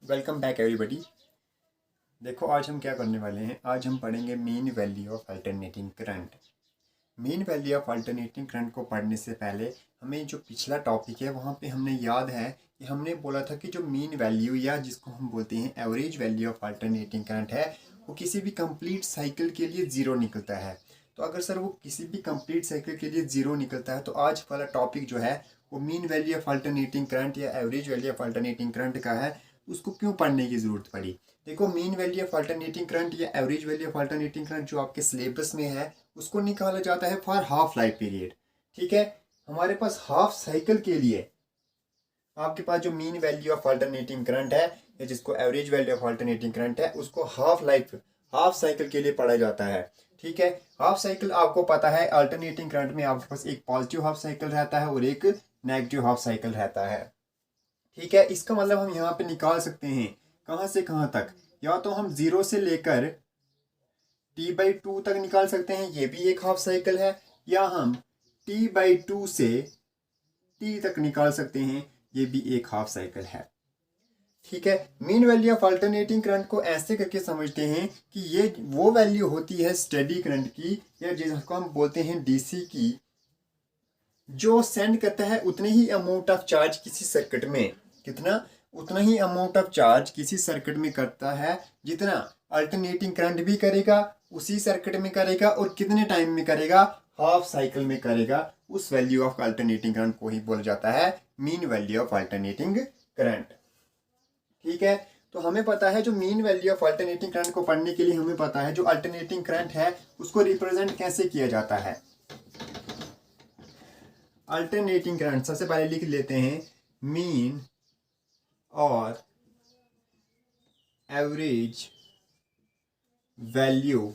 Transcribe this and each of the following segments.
Welcome back everybody. देखो आज हम क्या करने वाले हैं। आज हम पढ़ेंगे mean value of alternating current. Mean value of alternating current को पढ़ने से पहले हमें जो पिछला टॉपिक है वहाँ पे हमने याद है कि हमने बोला था कि जो मीन वैल्यू या जिसको हम बोलते हैं average value of alternating current है वो किसी भी कंप्लीट साइकिल के लिए ज़ीरो निकलता है। तो अगर सर वो किसी भी कंप्लीट साइकिल के लिए ज़ीरो निकलता है तो आज वाला टॉपिक जो है वो mean value of alternating current या average value of alternating current का है। उसको क्यों पढ़ने की ज़रूरत पड़ी। देखो mean value of alternating current या average value of alternating current जो आपके सिलेबस में है उसको निकाला जाता है फॉर हाफ लाइफ पीरियड। ठीक है, हमारे पास हाफ साइकिल के लिए आपके पास जो mean value of alternating current है या जिसको average value of alternating current है उसको हाफ साइकिल के लिए पढ़ा जाता है। ठीक है, हाफ साइकिल आपको पता है अल्टरनेटिंग करंट में आपके पास एक पॉजिटिव हाफ साइकिल रहता है और एक नेगेटिव हाफ साइकिल रहता है। ठीक है, इसका मतलब हम यहाँ पे निकाल सकते हैं कहाँ से कहाँ तक। या तो हम 0 से लेकर t/2 तक निकाल सकते हैं, ये भी एक हाफ साइकिल है, या हम t/2 से t तक निकाल सकते हैं, ये भी एक हाफ साइकिल है। ठीक है, mean value of alternating current को ऐसे करके समझते हैं कि ये वो वैल्यू होती है स्टेडी करंट की या जिसको हम बोलते हैं डीसी की, जो सेंड करता है उतने ही अमाउंट ऑफ चार्ज किसी सर्किट में। कितना? उतना ही अमाउंट ऑफ चार्ज किसी सर्किट में करता है जितना अल्टरनेटिंग करंट भी करेगा, उसी सर्किट में करेगा और कितने टाइम में करेगा, हाफ साइकिल में करेगा। उस वैल्यू ऑफ अल्टरनेटिंग करंट को ही बोला जाता है mean value of alternating current. ठीक है, तो हमें पता है जो mean value of alternating current को पढ़ने के लिए हमें पता है जो अल्टरनेटिंग करंट है उसको रिप्रेजेंट कैसे किया जाता है। अल्टरनेटिंग करंट सबसे पहले लिख लेते हैं मीन और average value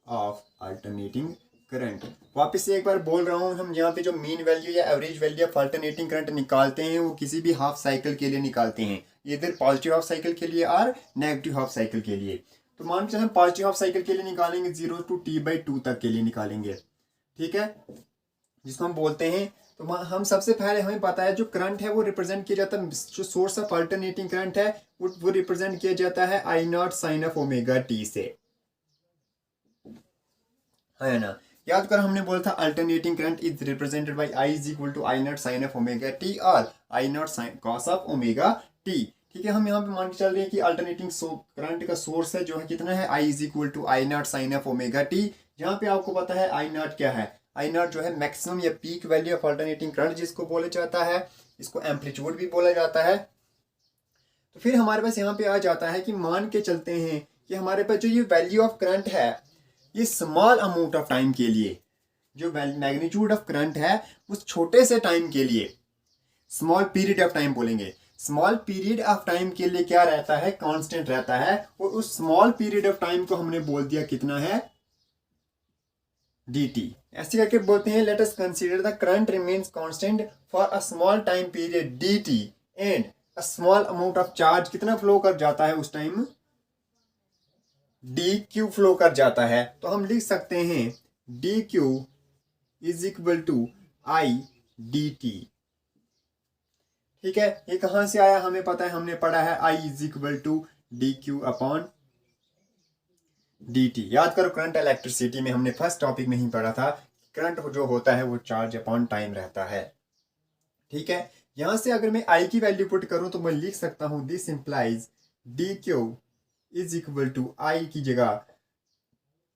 of alternating current. वापस से एक बार बोल रहा हूं, हम यहाँ पे जो मीन वैल्यू या average value of alternating current निकालते हैं वो किसी भी हाफ साइकिल के लिए निकालते हैं, इधर पॉजिटिव हाफ साइकिल के लिए और नेगेटिव हाफ साइकिल के लिए। तो मान के हम पॉजिटिव हाफ साइकिल के लिए निकालेंगे 0 to t/2 तक के लिए निकालेंगे। ठीक है, जिसको हम बोलते हैं, तो हम सबसे पहले हमें पता है जो करंट है वो रिप्रेजेंट किया जाता है, जो सोर्स ऑफ अल्टरनेटिंग करंट है वो रिप्रेजेंट किया जाता है I0 sine of omega T से, है ना। याद कर हमने बोला था alternating current is represented by I is equal to I0 sine of omega t और I0 sine cos of omega t. ठीक है, हम यहाँ पे मान के चल रहे हैं कि अल्टरनेटिंग करंट का सोर्स है जो है कितना है, I is equal to I0 sine of omega t. जहाँ पे आपको पता है I0 क्या है, I0 जो है मैक्सिमम या peak value of alternating current जिसको बोला जाता है, इसको एम्पलीट्यूड भी बोला जाता है। तो फिर हमारे पास यहाँ पे आ जाता है कि मान के चलते हैं कि हमारे पास जो ये वैल्यू ऑफ करंट है ये स्मॉल अमाउंट ऑफ टाइम के लिए, जो मैग्नीट्यूड ऑफ करंट है उस छोटे से टाइम के लिए, स्मॉल पीरियड ऑफ टाइम बोलेंगे, स्मॉल पीरियड ऑफ टाइम के लिए क्या रहता है, कांस्टेंट रहता है। और उस स्मॉल पीरियड ऑफ टाइम को हमने बोल दिया कितना है, dt। ऐसे करके बोलते हैं let us consider the current remains constant for a small time period dt and a small amount of charge कितना फ्लो कर जाता है उस टाइम, dq फ्लो कर जाता है। तो हम लिख सकते हैं dq is equal to I dt। ठीक है, ये कहां से आया हमें पता है, हमने पढ़ा है I is equal to dq upon dt। याद करो करंट इलेक्ट्रिसिटी में हमने फर्स्ट टॉपिक में ही पढ़ा था, करंट जो होता है वो चार्ज अपॉन टाइम रहता है। ठीक है, यहां से अगर मैं I की वैल्यू पुट करूं तो मैं लिख सकता हूं this implies dq is equal to I की जगह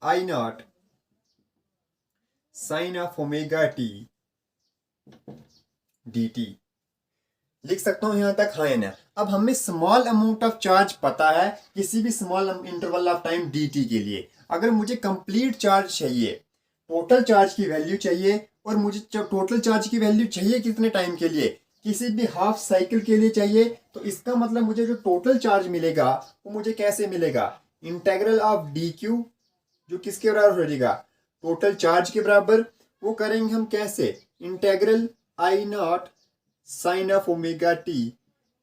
I0 sine of omega t dt लिख सकता हूं यहां तक, है ना। अब हमें स्मॉल अमाउंट ऑफ चार्ज पता है किसी भी small interval of time dt के लिए। अगर मुझे कंप्लीट चार्ज चाहिए, टोटल चार्ज की वैल्यू चाहिए, और मुझे टोटल चार्ज की वैल्यू चाहिए कितने टाइम के लिए, किसी भी हाफ साइकिल के लिए चाहिए, तो इसका मतलब मुझे जो टोटल चार्ज मिलेगा वो मुझे कैसे मिलेगा, इंटेग्रल ऑफ dq जो किसके बराबर हो जाएगा, टोटल चार्ज के बराबर। वो करेंगे हम कैसे, integral I0 sine of omega t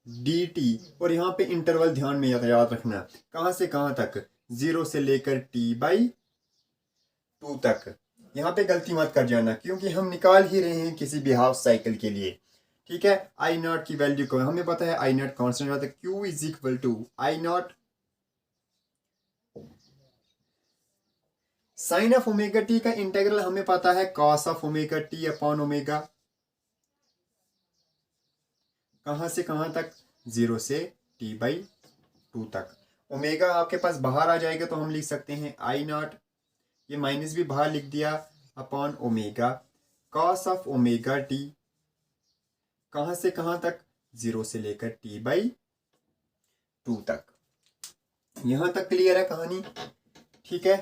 dt, और यहाँ पे इंटरवल ध्यान में याद रखना, कहां से कहां तक, 0 से लेकर t/2 तक। यहाँ पे गलती मत कर जाना क्योंकि हम निकाल ही रहे हैं किसी भी हाफ साइकिल के लिए। ठीक है। आई नॉट की वैल्यू को हमें पता है आई नॉट कॉन्स्टेंट होता है, Q is equal to I nought sine of omega t का इंटीग्रल हमें पता है cos of omega t upon omega, कहां से कहां तक, 0 से t/2 तक। ओमेगा आपके पास बाहर आ जाएगा तो हम लिख सकते हैं आई नॉट, ये माइनस भी बाहर लिख दिया, upon omega cos of omega T, कहां से कहां तक, 0 से लेकर t/2 तक। यहां तक क्लियर है कहानी, ठीक है।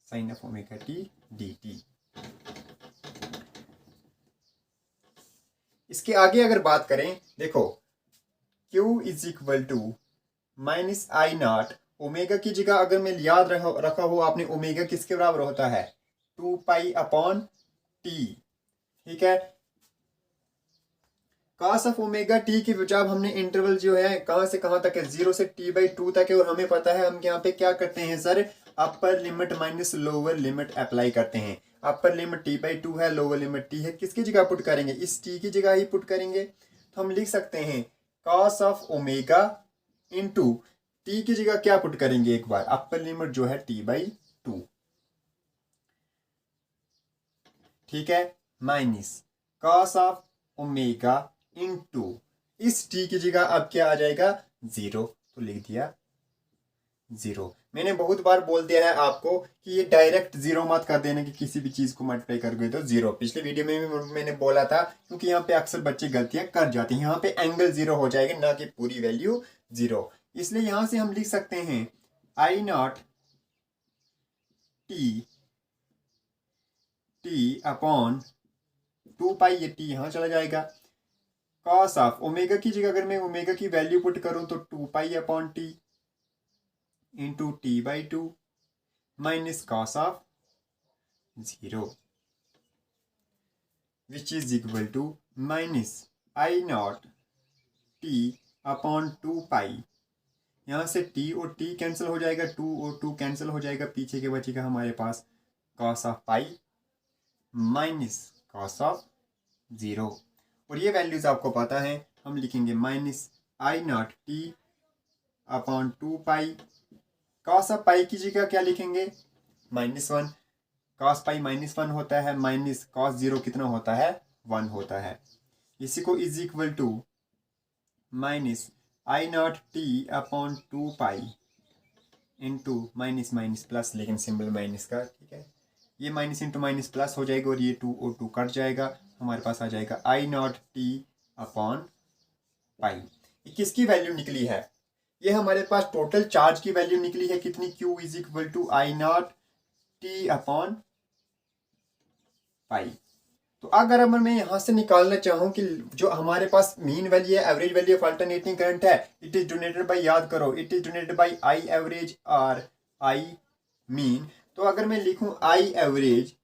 Sine of omega t dt। इसके आगे अगर बात करें, देखो Q is equal to minus I nought, omega की जगह अगर मैं याद रखा हो आपने, ओमेगा किसके बराबर होता है, 2 अपॉन टी, ठीक है। कॉस ऑफ ओमेगा टी की जब हमने इंटरवल जो है कहां से कहां तक है, 0 से t/2 तक है, और हमें पता है हम यहाँ पे क्या करते हैं sir, upper limit minus lower limit apply करते हैं। अपर लिमिट t/2 है, लोअर लिमिट t है, किसकी जगह पुट करेंगे, इस t की जगह ही पुट करेंगे। तो हम लिख सकते हैं cos of omega into T की जगह क्या पुट करेंगे, एक बार अपर लिमिट जो है t/2, ठीक है, minus cos of omega into इस t की जगह अब क्या आ जाएगा, 0, तो लिख दिया 0। मैंने बहुत बार बोल दिया है आपको कि ये डायरेक्ट 0 मत कर देना कि किसी भी चीज को मल्टीप्लाई कर गए तो 0। पिछले वीडियो में भी मैंने बोला था, क्योंकि यहाँ पे अक्सर बच्चे गलतियां कर जाते हैं। यहाँ पे एंगल 0 हो जाएगा, ना कि पूरी वैल्यू 0। इसलिए यहां से हम लिख सकते हैं आई नॉट टी अपॉन 2 ये t यहां चला जाएगा, कॉस ऑफ ओमेगा की जगह अगर मैं ओमेगा की वैल्यू पुट करूं तो 2 upon t into t/2 minus cos of 0 which is equal to minus I not T upon 2 यहां से t और t कैंसिल हो जाएगा, 2 और 2 कैंसिल हो जाएगा, पीछे के बचेगा हमारे पास cos of pi minus cos of 0। और ये वैल्यूज आपको पता है, हम लिखेंगे minus I not T upon 2 cos of pi की जगह क्या लिखेंगे, -1, कॉस पाई -1 होता है, माइनस कॉस 0 कितना होता है, 1 होता है। इसी को is equal to minus I not T upon 2 into minus minus plus, लेकिन सिंबल माइनस का, ठीक है। ये माइनस इंटू माइनस प्लस हो जाएगा और ये 2 और 2 कट जाएगा, हमारे पास आ जाएगा I not T upon pi. किसकी वैल्यू निकली है, ये हमारे पास टोटल चार्ज की वैल्यू निकली है कितनी, Q is equal to I not T upon pi. तो अगर मैं यहां से निकालना चाहूं कि जो हमारे पास मीन वैल्यू है, average value of alternating current है, इट इज डोनेटेड बाय, याद करो, it is denoted by I average और आई मीन। तो अगर मैं लिखूं I average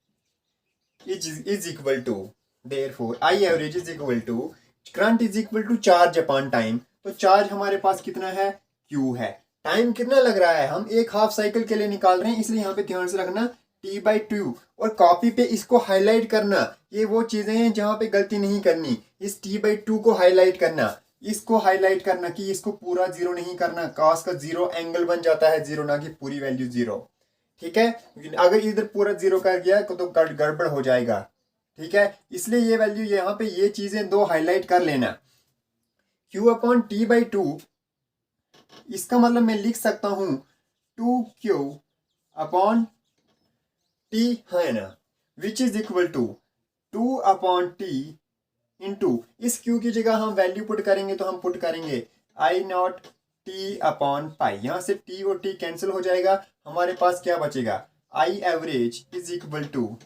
is equal to, therefore I average is equal to current is equal to charge upon time. तो charge हमारे पास कितना है, Q है। टाइम कितना लग रहा है, हम एक हाफ साइकिल के लिए निकाल रहे हैं, इसलिए यहाँ पे ध्यान से रखना t/2, और कॉपी पे इसको हाईलाइट करना। ये वो चीजें हैं जहां पे गलती नहीं करनी, इस t/2 को हाईलाइट करना, इसको हाईलाइट करना कि इसको पूरा 0 नहीं करना, cos का 0 एंगल बन जाता है 0, ना कि पूरी वैल्यू 0, ठीक है। अगर इधर पूरा 0 कर गया तो गड़बड़ हो जाएगा, ठीक है। इसलिए ये वैल्यू यहाँ पे ये चीजें दो हाईलाइट कर लेना। Q अपॉन t/2, इसका मतलब मैं लिख सकता हूं 2Q अपॉन T, है ना, which is equal to 2 upon T into इस Q की जगह हम वैल्यू पुट करेंगे, तो हम पुट करेंगे आई नॉट T अपॉन पाई। यहां से T और T कैंसिल हो जाएगा, हमारे पास क्या बचेगा, I average is equal to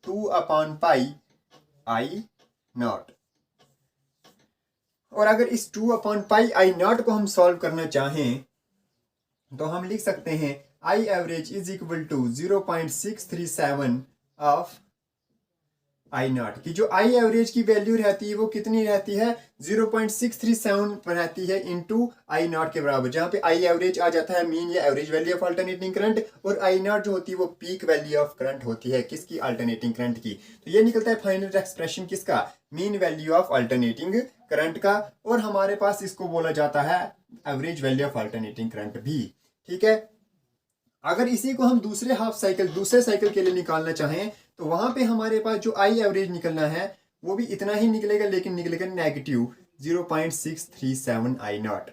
2 upon pi I nought. और अगर इस 2 अपॉन पाई आई नॉट को हम सॉल्व करना चाहें तो हम लिख सकते हैं I average is equal to 0.637 of I nought की जो आई एवरेज की वैल्यू रहती है वो कितनी रहती है 0.637 पर रहती है इनटू आई नॉट के बराबर, जहाँ पे आई एवरेज आ जाता है मीन या average value of alternating current, और आई नॉट जो होती है वो पीक वैल्यू ऑफ करंट होती है किसकी, अल्टरनेटिंग करंट की। तो ये निकलता है फाइनल एक्सप्रेशन किसका, mean value of alternating current का, और हमारे पास इसको बोला जाता है average value of alternating current भी। ठीक है, अगर इसी को हम दूसरे हाफ साइकिल दूसरे साइकिल के लिए निकालना चाहें तो वहां पे हमारे पास जो आई एवरेज निकलना है वो भी इतना ही निकलेगा, लेकिन निकलेगा नेगेटिव 0.637 आई नॉट।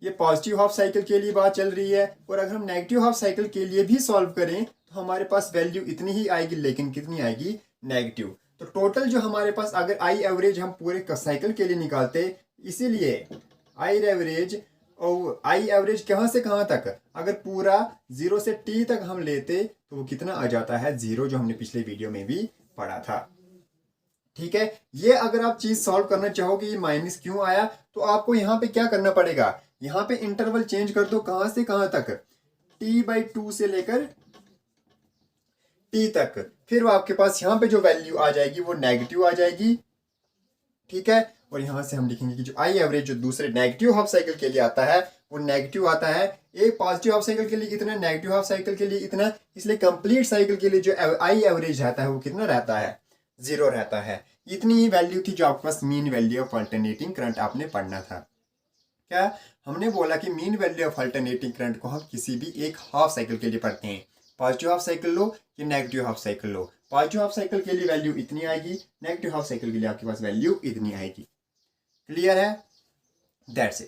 ये पॉजिटिव हाफ साइकिल के लिए बात चल रही है, और अगर हम नेगेटिव हाफ साइकिल के लिए भी सॉल्व करें तो हमारे पास वैल्यू इतनी ही आएगी, लेकिन कितनी आएगी, नेगेटिव। तो टोटल जो हमारे पास अगर आई एवरेज हम पूरे साइकिल के लिए निकालते, इसीलिए आई एवरेज कहाँ से कहाँ तक, अगर पूरा 0 से t तक हम लेते तो वो कितना आ जाता है, 0, जो हमने पिछले वीडियो में भी पढ़ा था। ठीक है, ये अगर आप चीज सॉल्व करना चाहोगे ये माइनस क्यों आया, तो आपको यहाँ पे क्या करना पड़ेगा, यहाँ पे इंटरवल चेंज कर दो, कहां से कहां तक, t/2 से लेकर t तक, फिर आपके पास यहाँ पे जो वैल्यू आ जाएगी वो नेगेटिव आ जाएगी। ठीक है, और यहां से हम लिखेंगे कि जो आई एवरेज जो दूसरे नेगेटिव हाफ साइकिल के लिए आता है वो नेगेटिव आता है, एक पॉजिटिव हाफ साइकिल के लिए कितना, नेगेटिव हाफ साइकिल के लिए इतना, इसलिए कंप्लीट साइकिल के लिए जो आई एवरेज रहता है वो कितना रहता है, 0 रहता है। इतनी ही वैल्यू थी जो आपके पास mean value of alternating current आपने पढ़ना था। क्या हमने बोला कि mean value of alternating current को हम किसी भी एक हाफ साइकिल के लिए पढ़ते हैं, पॉजिटिव हाफ साइकिल लो या नेगेटिव हाफ साइकिल लो, पॉजिटिव हाफ साइकिल के लिए वैल्यू इतनी आएगी, नेगेटिव हाफ साइकिल के लिए आपके पास वैल्यू इतनी आएगी। क्लियर है, दैट्स इट।